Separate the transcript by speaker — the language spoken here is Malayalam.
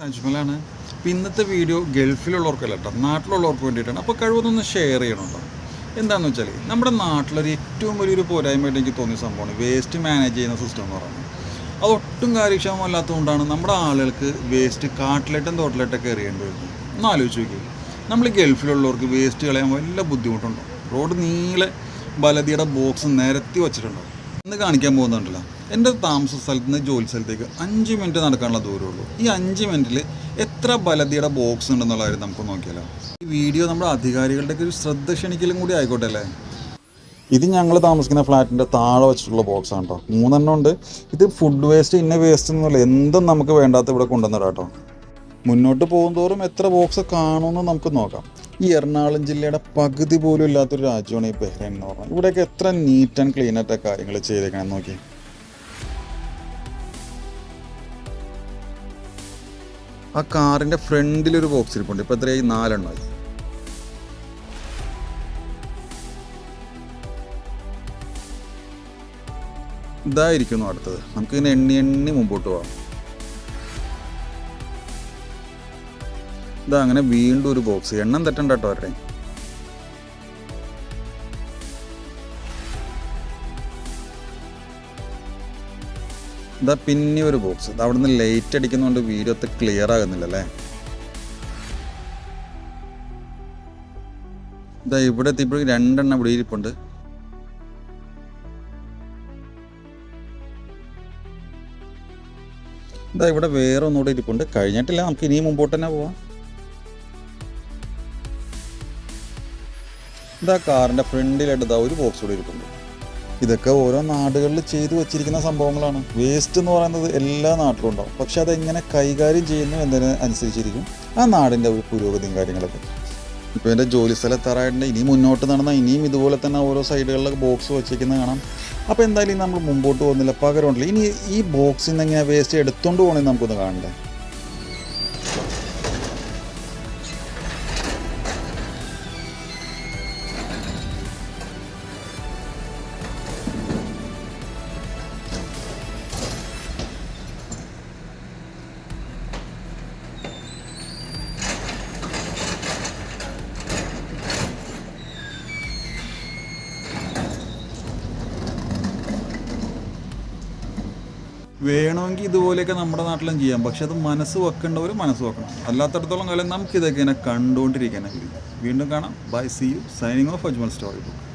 Speaker 1: അജ്മലാണ്. അപ്പോൾ ഇന്നത്തെ വീഡിയോ ഗൾഫിലുള്ളവർക്കല്ല കേട്ടോ, നാട്ടിലുള്ളവർക്ക് വേണ്ടിയിട്ടാണ്. അപ്പോൾ കഴിവതൊന്ന് ഷെയർ ചെയ്യണമല്ലോ. എന്താണെന്ന് വെച്ചാൽ നമ്മുടെ നാട്ടിലൊരു ഏറ്റവും വലിയൊരു പോരായ്മയായിട്ട് എനിക്ക് തോന്നിയ സംഭവമാണ് വേസ്റ്റ് മാനേജ് ചെയ്യുന്ന സിസ്റ്റം എന്ന് പറയുന്നത്. അതൊട്ടും കാര്യക്ഷമമല്ലാത്തതുകൊണ്ടാണ് നമ്മുടെ ആളുകൾക്ക് വേസ്റ്റ് കാട്ടിലേട്ടും തോട്ടിലേട്ടൊക്കെ എറിയേണ്ടി വരുന്നത്. ഒന്ന് ആലോചിച്ച് നോക്കി, നമ്മൾ ഗൾഫിലുള്ളവർക്ക് വേസ്റ്റ് കളയാൻ വല്ല ബുദ്ധിമുട്ടുണ്ടോ? റോഡ് നീളെ ബലതിയുടെ ബോക്സ് നിരത്തി വെച്ചിട്ടുണ്ടോ? ഇന്ന് കാണിക്കാൻ പോകുന്നുണ്ടല്ലോ, എൻ്റെ താമസ സ്ഥലത്ത് നിന്ന് ജോലി സ്ഥലത്തേക്ക് 5 മിനിറ്റ് നടക്കാനുള്ള ദൂരമുള്ളൂ. ഈ 5 മിനിറ്റിൽ എത്ര ബലതിയുടെ ബോക്സ് ഉണ്ടെന്നുള്ള കാര്യം നമുക്ക് നോക്കിയാലോ. ഈ വീഡിയോ നമ്മുടെ അധികാരികളുടെയൊക്കെ ഒരു ശ്രദ്ധ ക്ഷണിക്കലും കൂടി ആയിക്കോട്ടെ അല്ലേ. ഇത് ഞങ്ങൾ താമസിക്കുന്ന ഫ്ലാറ്റിൻ്റെ താഴെ വെച്ചിട്ടുള്ള ബോക്സാണ് കേട്ടോ. 3 എണ്ണം ഉണ്ട്. ഇത് ഫുഡ് വേസ്റ്റ് ഇന്ന വേസ്റ്റ് എന്നല്ല, എന്തും നമുക്ക് വേണ്ടാത്ത ഇവിടെ കൊണ്ടുവന്നിടാം കേട്ടോ. മുന്നോട്ട് പോകുന്തോറും എത്ര ബോക്സ് കാണുമെന്ന് നമുക്ക് നോക്കാം. ഈ എറണാകുളം ജില്ലയുടെ പകുതി പോലും ഇല്ലാത്തൊരു രാജ്യമാണ് ഈ ബഹ്റൈൻ എന്ന് പറഞ്ഞാൽ. ഇവിടെയൊക്കെ എത്ര നീറ്റ് ആൻഡ് ക്ലീൻ ആയിട്ട് കാര്യങ്ങൾ ചെയ്തേക്കണമെന്ന് നോക്കി. ആ കാറിൻ്റെ ഫ്രണ്ടിലൊരു ബോക്സ് ഇരിപ്പുണ്ട്. ഇപ്പോൾ എത്രയായി? 4 എണ്ണമായി. ഇതായിരിക്കുന്നു അടുത്തത്. നമുക്കിങ്ങനെ എണ്ണി മുമ്പോട്ട് പോകാം. ഇതാ അങ്ങനെ വീണ്ടും ഒരു ബോക്സ്. എണ്ണം തെറ്റണ്ട കേട്ടോ അവരുടെ. ഇതാ പിന്നെ ഒരു ബോക്സ്. ഇത് അവിടെ നിന്ന് ലൈറ്റ് അടിക്കുന്നതുകൊണ്ട് വീഡിയോ അത്ര ക്ലിയർ ആകുന്നില്ലല്ലേ. ഇതാ ഇവിടെ എത്തിയപ്പോഴേക്കും 2 എണ്ണം ഇവിടെ ഇരിപ്പുണ്ട്. ഇതാ ഇവിടെ വേറെ ഒന്നുകൂടെ ഇരിപ്പുണ്ട്. കഴിഞ്ഞിട്ടില്ല, നമുക്ക് ഇനിയും മുമ്പോട്ട് തന്നെ പോവാം. ഇതാ കാറിൻ്റെ ഫ്രണ്ടിലായിട്ട് ഇതാ ഒരു ബോക്സ് കൂടെ ഇരിപ്പുണ്ട്. ഇതൊക്കെ ഓരോ നാടുകളിൽ ചെയ്തു വച്ചിരിക്കുന്ന സംഭവങ്ങളാണ്. വേസ്റ്റ് എന്ന് പറയുന്നത് എല്ലാ നാട്ടിലും ഉണ്ടാവും. പക്ഷെ അതെങ്ങനെ കൈകാര്യം ചെയ്യുന്നു എന്നതിന് അനുസരിച്ചിരിക്കും ആ നാടിൻ്റെ ഒരു പുരോഗതിയും കാര്യങ്ങളൊക്കെ. ഇപ്പോൾ എൻ്റെ ജോലി സ്ഥലത്താറായിട്ടുണ്ട്. ഇനി മുന്നോട്ട് നടന്നാൽ ഇനിയും ഇതുപോലെ തന്നെ ഓരോ സൈഡുകളിലൊക്കെ ബോക്സ് വെച്ചിരിക്കുന്നത് കാണാം. അപ്പോൾ എന്തായാലും നമ്മൾ മുമ്പോട്ട് പോകുന്നില്ല, പകരമുണ്ടല്ലോ. ഇനി ഈ ബോക്സിൽ നിന്ന് എങ്ങനെ വേസ്റ്റ് എടുത്തുകൊണ്ട് പോകണമെന്ന് നമുക്കൊന്ന് കാണണ്ടേ. വേണമെങ്കിൽ ഇതുപോലെയൊക്കെ നമ്മുടെ നാട്ടിലും ചെയ്യാം. പക്ഷെ അത് മനസ്സ് വെക്കേണ്ടവർ മനസ്സ് വെക്കണം. അല്ലാത്തടത്തോളം കാലം നമുക്കിതൊക്കെ ഇങ്ങനെ കണ്ടുകൊണ്ടിരിക്കാനാണ്. വീണ്ടും കാണാം. Bye, see you. Signing off Ajmal story book.